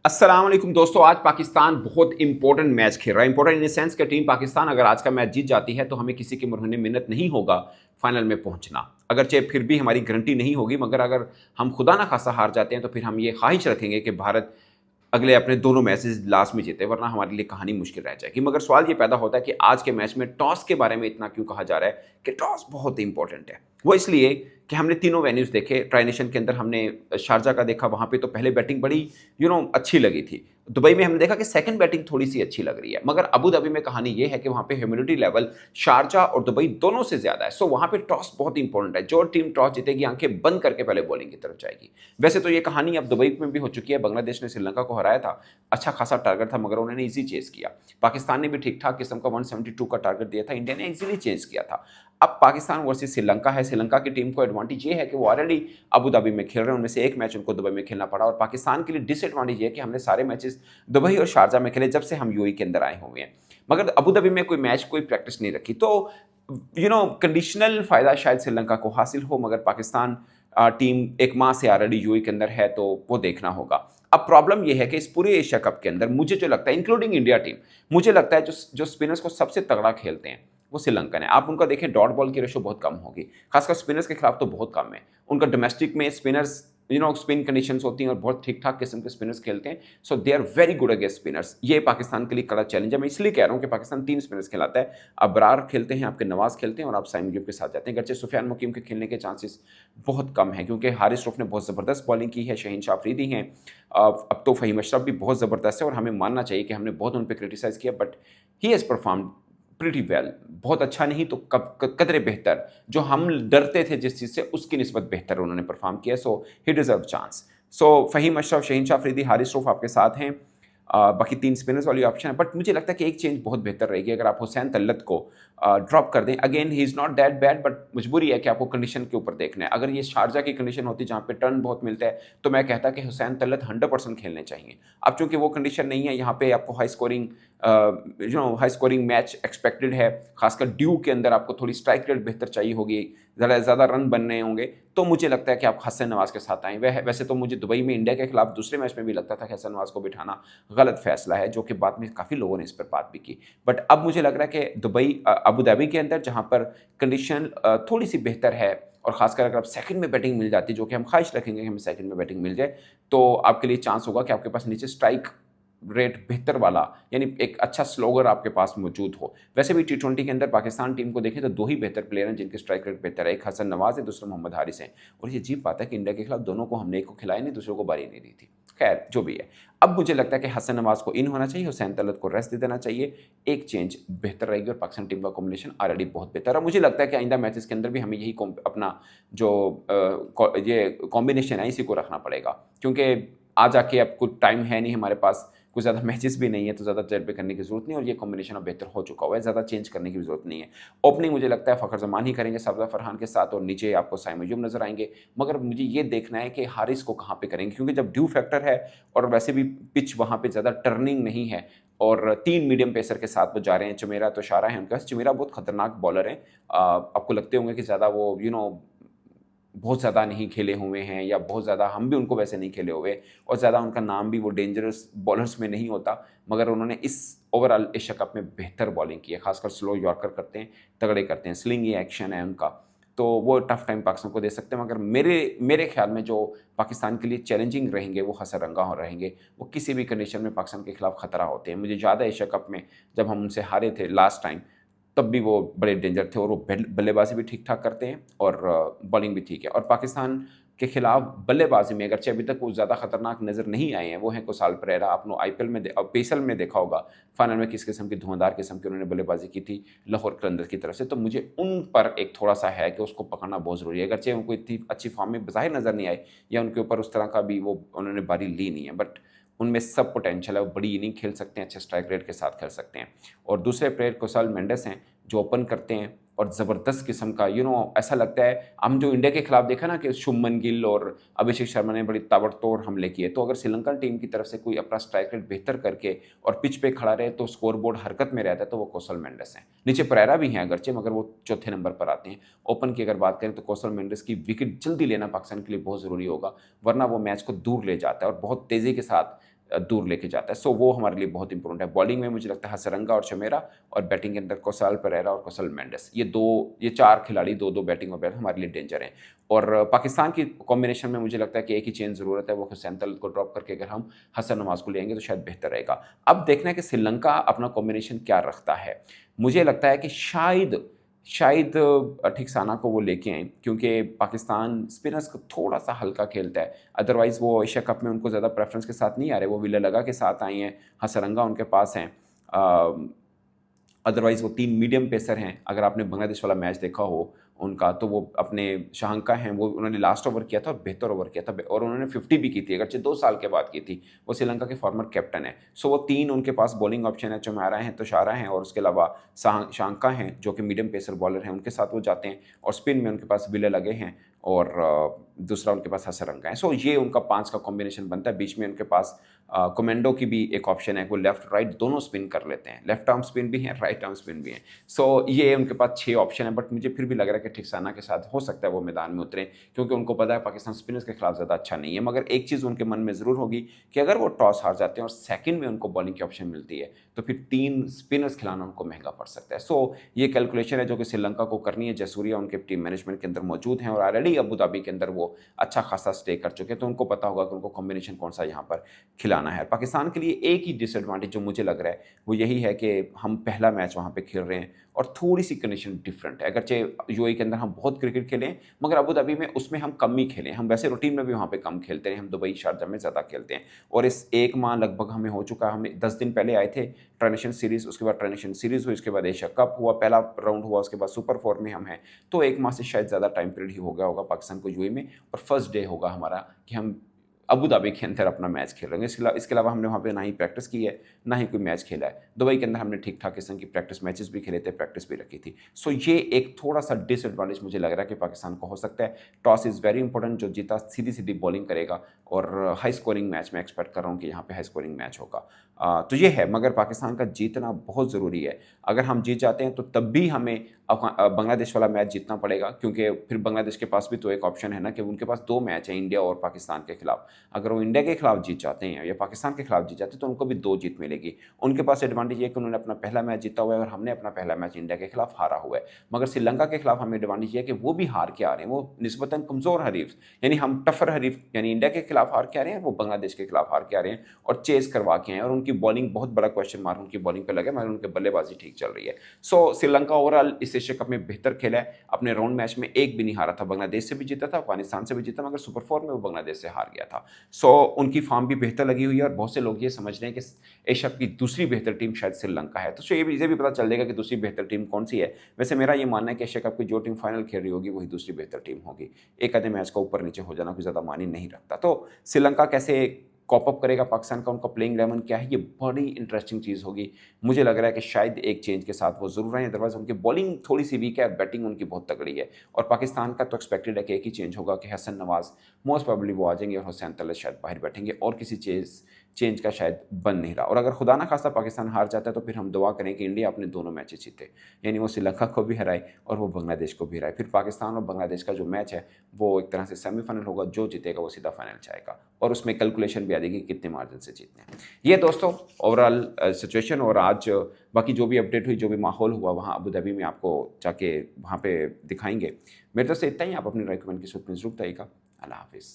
अस्सलाम वालेकुम दोस्तों। आज पाकिस्तान बहुत इंपॉर्टेंट मैच खेल रहा है। इंपॉर्टेंट इन द सेंस कि टीम पाकिस्तान अगर आज का मैच जीत जाती है तो हमें किसी के मुरहने मिन्नत नहीं होगा फाइनल में पहुंचना। अगरचे फिर भी हमारी गारंटी नहीं होगी, मगर अगर हम खुदा ना खासा हार जाते हैं तो फिर हम ये ख्वाहिश रखेंगे कि भारत अगले अपने दोनों मैचेस लास्ट में जीते, वरना हमारे लिए कहानी मुश्किल रह जाएगी। मगर सवाल ये पैदा होता है कि आज के मैच में टॉस के बारे में इतना क्यों कहा जा रहा है कि टॉस बहुत इंपॉर्टेंट है। वो इसलिए कि हमने तीनों वेन्यूज देखे। ट्राई नेशन के अंदर हमने शारजा का देखा, वहां पे तो पहले बैटिंग बड़ी अच्छी लगी थी। दुबई में हमने देखा कि सेकंड बैटिंग थोड़ी सी अच्छी लग रही है, मगर अबू धाबी में कहानी ये है कि वहां पे ह्यूमिडिटी लेवल शारजा और दुबई दोनों से ज्यादा है। सो वहां पे टॉस बहुत इंपॉर्टेंट है। जो टीम टॉस जीतेगी आंखें बंद करके पहले बॉलिंग की तरफ जाएगी। वैसे तो ये कहानी अब दुबई में भी हो चुकी है। बांग्लादेश ने श्रीलंका को हराया था, अच्छा खासा टारगेट था, मगर उन्होंने इजी चेस किया। पाकिस्तान ने भी ठीक ठाक किस्म का 172 का टारगेट दिया था, इंडिया ने इजीली चेस किया था। अब पाकिस्तान वर्सेस श्रीलंका है। श्रीलंका की टीम को एडवांटेज ये है कि वो ऑलरेडी अबू धाबी में खेल रहे हैं, उनमें से एक मैच उनको दुबई में खेलना पड़ा। और पाकिस्तान के लिए डिसएडवांटेज ये है कि हमने सारे मैचेस दुबई और शारजा में खेले जब से हम यूएई के अंदर आए हुए हैं, मगर अबू धाबी में कोई मैच कोई प्रैक्टिस नहीं रखी। तो कंडीशनल फायदा शायद श्रीलंका को हासिल हो, मगर पाकिस्तान टीम एक माह से ऑलरेडी यूएई के अंदर है, तो वो देखना होगा। अब प्रॉब्लम यह है कि इस पूरे एशिया कप के अंदर मुझे जो लगता है, इंक्लूडिंग इंडिया टीम, मुझे लगता है जो स्पिनर्स को सबसे तगड़ा खेलते हैं वो श्रीलंकन है। आप उनका देखें, डॉट बॉल की रेशो बहुत कम होगी, खासकर स्पिनर्स के खिलाफ तो बहुत कम है। उनका डोमेस्टिक में स्पिनर्स स्पिन कंडीशंस होती हैं और बहुत ठीक ठाक किस्म के स्पिनर्स खेलते हैं। So they are very good against spinners. ये पाकिस्तान के लिए कड़ा चैलेंज है। मैं इसलिए कह रहा हूँ कि पाकिस्तान 3 स्पिनर्स खिलाता है। अबरार खेलते हैं, आपके नवाज खेलते हैं, और आप साइम अयूब के साथ जाते हैं। गर्चे सुफियान मुकीम के खेलने के चांसेस बहुत कम है, क्योंकि हारिस रऊफ ने बहुत ज़बरदस्त बॉलिंग की है, शहीन शाह अफरीदी हैं, अब तो फ़हीम अशरफ भी बहुत ज़बरदस्त है। और हमें मानना चाहिए कि हमने बहुत उन पर क्रिटिसाइज़ किया, but he has perform pretty well. बहुत अच्छा नहीं तो कदरे बेहतर, जो हम डरते थे जिस चीज़ से, उसकी निस्बत बेहतर उन्होंने परफॉर्म किया। सो ही डिजर्व चांस। सो फ़हीम अशरफ, शहीन शाह अफरीदी, हारिस रऊफ आपके साथ हैं। बाकी 3 स्पिनर्स वाली ऑप्शन है, बट मुझे लगता है कि एक चेंज बहुत बेहतर रहेगी अगर आप हुसैन तल्लत को ड्रॉप कर दें। Again he is not that bad, but मजबूरी है कि आपको कंडीशन के ऊपर देखना है। अगर ये शारजा की कंडीशन होती जहाँ पे टर्न बहुत मिलता है, तो मैं कहता कि हुसैन तल्लत 100% खेलने चाहिए। अब चूंकि वो कंडीशन नहीं है, यहाँ पे आपको हाई स्कोरिंग मैच एक्सपेक्टेड है। खासकर ड्यू के अंदर आपको थोड़ी स्ट्राइक रेट बेहतर चाहिए होगी, ज़्यादा रन बनने होंगे, तो मुझे लगता है कि आप हसन नवाज के साथ आएँ। वैसे तो मुझे दुबई में इंडिया के खिलाफ दूसरे मैच में भी लगता था कि हसन नवाज को बिठाना गलत फैसला है, जो कि बाद में काफ़ी लोगों ने इस पर बात भी की। बट अब मुझे लग रहा है कि अबू धाबी के अंदर जहाँ पर कंडीशन थोड़ी सी बेहतर है, और खासकर अगर आप सेकंड में बैटिंग मिल जाती है, जो कि हम ख्वाहिश रखेंगे कि हमें सेकंड में बैटिंग मिल जाए, तो आपके लिए चांस होगा कि आपके पास नीचे स्ट्राइक रेट बेहतर वाला, यानी एक अच्छा स्लोगर आपके पास मौजूद हो। वैसे भी टी20 के अंदर पाकिस्तान टीम को देखें तो 2 ही बेहतर प्लेयर हैं जिनके स्ट्राइक रेट बेहतर है, एक हसन नवाज है, दूसरा मोहम्मद हारिस है। और ये अजीब बात है कि इंडिया के खिलाफ दोनों को हमने एक को खिलाया नहीं, दूसरों को बारी नहीं दी थी। खैर जो भी है, अब मुझे लगता है कि हसन नवाज को इन होना चाहिए, हुसैन तलत को रेस्ट दे देना चाहिए। एक चेंज बेहतर रहेगी, और पाकिस्तान टीम का कॉम्बिनेशन ऑलरेडी बहुत बेहतर है। मुझे लगता है कि आइंदा मैचेस के अंदर भी हमें यही अपना जो ये कॉम्बिनेशन है, इसी को रखना पड़ेगा, क्योंकि आ जाके अब कुछ टाइम है नहीं हमारे पास, कुछ ज़्यादा मैचेस भी नहीं है, तो ज़्यादा तजर्बे करने की ज़रूरत नहीं, और ये कॉम्बिनेशन अब बेहतर हो चुका हुआ है, ज़्यादा चेंज करने की भी ज़रूरत नहीं है। ओपनिंग मुझे लगता है फ़खर जमान ही करेंगे सरफराज फरहान के साथ, और नीचे आपको साइम अयूब नज़र आएंगे। मगर मुझे ये देखना है कि हारिस को कहाँ पे करेंगे, क्योंकि जब ड्यू फैक्टर है और वैसे भी पिच वहाँ पे ज़्यादा टर्निंग नहीं है, और 3 मीडियम पेसर के साथ वो जा रहे हैं। चमेरा तो शारा है उनके पास। चमेरा बहुत खतरनाक बॉलर हैं। आपको लगते होंगे कि ज़्यादा वो बहुत ज़्यादा नहीं खेले हुए हैं, या बहुत ज़्यादा हम भी उनको वैसे नहीं खेले हुए, और ज़्यादा उनका नाम भी वो डेंजरस बॉलर्स में नहीं होता, मगर उन्होंने इस ओवरऑल एशिया कप में बेहतर बॉलिंग की है। खासकर स्लो यॉर्कर करते हैं, तगड़े करते हैं, स्लिंगी एक्शन है उनका, तो वो टफ टाइम पाकिस्तान को दे सकते हैं। मगर मेरे ख्याल में जो पाकिस्तान के लिए चैलेंजिंग रहेंगे वो हसन रंगा रहेंगे। वो किसी भी कंडीशन में पाकिस्तान के खिलाफ खतरा होते हैं। मुझे याद है एशिया कप में जब हम उनसे हारे थे लास्ट टाइम, तब भी वो बड़े डेंजर थे, और वो बल्लेबाजी भी ठीक ठाक करते हैं, और बॉलिंग भी ठीक है। और पाकिस्तान के खिलाफ बल्लेबाजी में अगरचे अभी तक वो ज़्यादा खतरनाक नज़र नहीं आए हैं, वो हैं कुशाल परेरा। आपने आईपीएल में पेसल में देखा होगा, फाइनल में किस किस्म की धुआंधार किस्म की उन्होंने बल्लेबाजी की थी लाहौर कलंदर्स की तरफ से। तो मुझे उन पर एक थोड़ा सा है कि उसको पकड़ना बहुत ज़रूरी है। अगरचे उनको इतनी अच्छी फॉर्म में ज़ाहिर नज़र नहीं आए, या उनके ऊपर उस तरह का भी वो उन्होंने बारी ली नहीं है, बट उनमें सब पोटेंशियल है। वो बड़ी इनिंग खेल सकते हैं, अच्छे स्ट्राइक रेट के साथ खेल सकते हैं। और दूसरे प्लेयर कुशाल मेंडिस हैं, जो ओपन करते हैं, और ज़बरदस्त किस्म का ऐसा लगता है। हम जो इंडिया के खिलाफ देखा ना कि शुभमन गिल और अभिषेक शर्मा ने बड़ी ताबड़तोड़ हमले किए, तो अगर श्रीलंकन टीम की तरफ से कोई अपना स्ट्राइक रेट बेहतर करके और पिच पे खड़ा रहे तो स्कोर बोर्ड हरकत में रहता है, तो वो कौशल मेंडिस हैं। नीचे परेरा भी हैं अगरचे, मगर वो चौथे नंबर पर आते हैं। ओपन की अगर बात करें तो कौशल मेंडिस की विकेट जल्दी लेना पाकिस्तान के लिए बहुत ज़रूरी होगा, वरना वो मैच को दूर ले जाता है, और बहुत तेज़ी के साथ दूर लेके जाता है। सो वो हमारे लिए बहुत इंपॉर्टेंट है। बॉलिंग में मुझे लगता है हसरंगा और चमेरा, और बैटिंग के अंदर कोसाल परेरा और कोसल मेंडिस, ये 4 खिलाड़ी, 2-2 बैटिंग और बैटिंग हमारे लिए डेंजर हैं। और पाकिस्तान की कॉम्बिनेशन में मुझे लगता है कि एक ही चेंज ज़रूरत है, वो हुसैन तलत को ड्रॉप करके अगर हम हसन नवाज को लेंगे तो शायद बेहतर रहेगा। अब देखना है कि श्रीलंका अपना कॉम्बिनेशन क्या रखता है। मुझे लगता है कि शायद शायद थिकसाना को वो लेके आएँ, क्योंकि पाकिस्तान स्पिनर्स को थोड़ा-सा हल्का खेलता है। अदरवाइज़ वो एशिया कप में उनको ज़्यादा प्रेफ़रेंस के साथ नहीं आ रहे, वो विल्लालगा के साथ आई हैं, हसरंगा उनके पास हैं। अदरवाइज़ वो 3 मीडियम पेसर हैं। अगर आपने बांग्लादेश वाला मैच देखा हो उनका, तो वो अपने शाहंका हैं, वो उन्होंने लास्ट ओवर किया था और बेहतर ओवर किया था, और उन्होंने 50 भी की थी, अगरचे 2 साल के बाद की थी। वो श्रीलंका के फॉर्मर कैप्टन हैं। सो वो 3 उनके पास बॉलिंग ऑप्शन है, चौमारा हैं, तुषारा हैं, और उसके अलावा शांका हैं, जो कि मीडियम पेसर बॉलर हैं, उनके साथ वो जाते हैं। और स्पिन में उनके पास विल्लालगे हैं, और दूसरा उनके पास हसरंगा है। सो ये उनका 5 का कॉम्बिनेशन बनता है। बीच में उनके पास कमेंडो की भी एक ऑप्शन है, वो लेफ्ट राइट दोनों स्पिन कर लेते हैं, लेफ्ट आर्म स्पिन भी है, राइट आर्म स्पिन भी है। सो ये उनके पास 6 ऑप्शन है, बट मुझे फिर भी लग रहा है कि थिकसाना के साथ हो सकता है वो मैदान में उतरें, क्योंकि उनको पता है पाकिस्तान स्पिनर्स के खिलाफ ज़्यादा अच्छा नहीं है। मगर एक चीज़ उनके मन में ज़रूर होगी कि अगर वो टॉस हार जाते हैं और सेकंड में उनको बॉलिंग की ऑप्शन मिलती है, तो फिर 3 स्पिनर्स खिलाना उनको महंगा पड़ सकता है। सो ये कैलकुलेशन है जो कि श्रीलंका को करनी है। जयसूर्या उनके टीम मैनेजमेंट के अंदर मौजूद हैं, और ऑलरेडी अबू धाबी के अंदर वो अच्छा खासा स्टे कर चुके हैं, तो उनको पता होगा कि उनको कॉम्बिनेशन कौन सा यहाँ पर खिलाना है। पाकिस्तान के लिए एक ही डिसएडवांटेज जो मुझे लग रहा है वो यही है कि हम पहला मैच वहाँ पे खेल रहे हैं, और थोड़ी सी कंडीशन डिफरेंट है। अगरचे यूएई के अंदर हम बहुत क्रिकेट खेलें, मगर अबू धाबी में उसमें हम कम ही खेलें। हम वैसे रूटीन में भी वहाँ पे कम खेलते हैं, हम दुबई शारजा में ज़्यादा खेलते हैं। और इस 1 माह लगभग हमें हो चुका है, हमें 10 दिन पहले आए थे ट्रांजिशन सीरीज़, उसके बाद ट्रांजिशन सीरीज़ हुई, उसके बाद एशिया कप हुआ, पहला राउंड हुआ, उसके बाद सुपर 4 में हम हैं। तो 1 माह से शायद ज़्यादा टाइम पीरियड ही हो गया होगा पाकिस्तान को यूएई में, और फर्स्ट डे होगा हमारा कि हम अबू धाबी के अंदर अपना मैच खेल रहे हैं। इसके अलावा हमने वहाँ पे ना ही प्रैक्टिस की है, ना ही कोई मैच खेला है। दुबई के अंदर हमने ठीक-ठाक किस्म की प्रैक्टिस मैचेस भी खेले थे, प्रैक्टिस भी रखी थी। सो ये एक थोड़ा-सा डिसएडवांटेज मुझे लग रहा है कि पाकिस्तान को हो सकता है। टॉस इज़ वेरी इंपॉर्टेंट, जो जीता सीधी-सीधी बॉलिंग करेगा, और हाई स्कोरिंग मैच मैं एक्सपेक्ट कर रहा हूँ कि यहाँ पे हाई स्कोरिंग मैच होगा। तो ये है, मगर पाकिस्तान का जीतना बहुत ज़रूरी है। अगर हम जीत जाते हैं तो तब भी हमें बांग्लादेश वाला मैच जीतना पड़ेगा, क्योंकि फिर बांग्लादेश के पास भी तो एक ऑप्शन है ना कि उनके पास 2 मैच हैं, इंडिया और पाकिस्तान के खिलाफ। अगर वो इंडिया के खिलाफ जीत जाते हैं या पाकिस्तान के खिलाफ जीत जाते हैं, तो उनको भी 2 जीत मिलेगी। उनके पास एडवांटेज ये है कि उन्होंने अपना पहला मैच जीता हुआ है, और हमने अपना पहला मैच इंडिया के खिलाफ हारा हुआ है। मगर श्रीलंका के खिलाफ हमें एडवांटेज ये है कि वो भी हार के आ रहे हैं, वो निस्बतन कमज़ोर हरीफ, यानी हम टफर हरीफ, यानी इंडिया के खिलाफ हार के आ रहे हैं, वो बांग्लादेश के खिलाफ हार के आ रहे हैं, और चेज़ करवा के आए हैं। और उनकी बॉलिंग, बहुत बड़ा क्वेश्चन मार्क उनकी बॉलिंग पे लगा है, मगर उनकी बल्लेबाजी ठीक चल रही है। सो श्रीलंका ओवरऑल इस एशिया कप में बेहतर खेला है। अपने राउंड मैच में एक भी नहीं हारा था, बांग्लादेश से भी जीता था, अफगानिस्तान से भी जीता, मगर सुपर 4 में वो बांग्लादेश से हार गया था। सो उनकी फॉर्म भी बेहतर लगी हुई है, और बहुत से लोग ये समझ रहे हैं कि एशिया की दूसरी बेहतर टीम शायद श्रीलंका है। तो ये भी पता चल जाएगा कि दूसरी बेहतर टीम कौन सी है। वैसे मेरा ये मानना है कि एशिया कप की जो टीम फाइनल खेल रही होगी वही दूसरी बेहतर टीम होगी। एक आधे मैच का ऊपर नीचे हो जाना कोई ज़्यादा मायने नहीं रखता। तो श्रीलंका कैसे कॉप अप करेगा पाकिस्तान का, उनका प्लेइंग 11 क्या है, ये बड़ी इंटरेस्टिंग चीज़ होगी। मुझे लग रहा है कि शायद एक चेंज के साथ वो ज़रूर आएँ, अदरवाइज़ उनकी बॉलिंग थोड़ी सी वीक है, और बैटिंग उनकी बहुत तगड़ी है। और पाकिस्तान का तो एक्सपेक्टेड है कि एक ही चेंज होगा कि हसन नवाज़ मोस्ट प्रोबेबली वो आ जाएंगे, और हुसैन तलत शायद बाहर बैठेंगे, और किसी चेंज का शायद बन नहीं रहा। और अगर खुदा ना खास्ता पाकिस्तान हार जाता है, तो फिर हम दुआ करें कि इंडिया अपने दोनों मैचेस जीते, यानी वो श्रीलंका को भी हराए और वो बांग्लादेश को भी हराए। फिर पाकिस्तान और बांग्लादेश का जो मैच है वो एक तरह से सेमीफाइनल होगा, जो जीतेगा वो सीधा फाइनल जाएगा, और उसमें कैलकुलेशन भी आ जाएगी कितने मार्जिन से जीतने हैं। ये दोस्तों ओवरऑल सिचुएशन, और आज बाकी जो भी अपडेट हुई, जो भी माहौल हुआ वहाँ अबू धाबी में, आपको जाके वहाँ पे दिखाएंगे। मेरे तरफ से इतना ही। आप अपनी राय कमेंट की सूरत में जरूर बताइएगा। अल्लाह हाफिज़।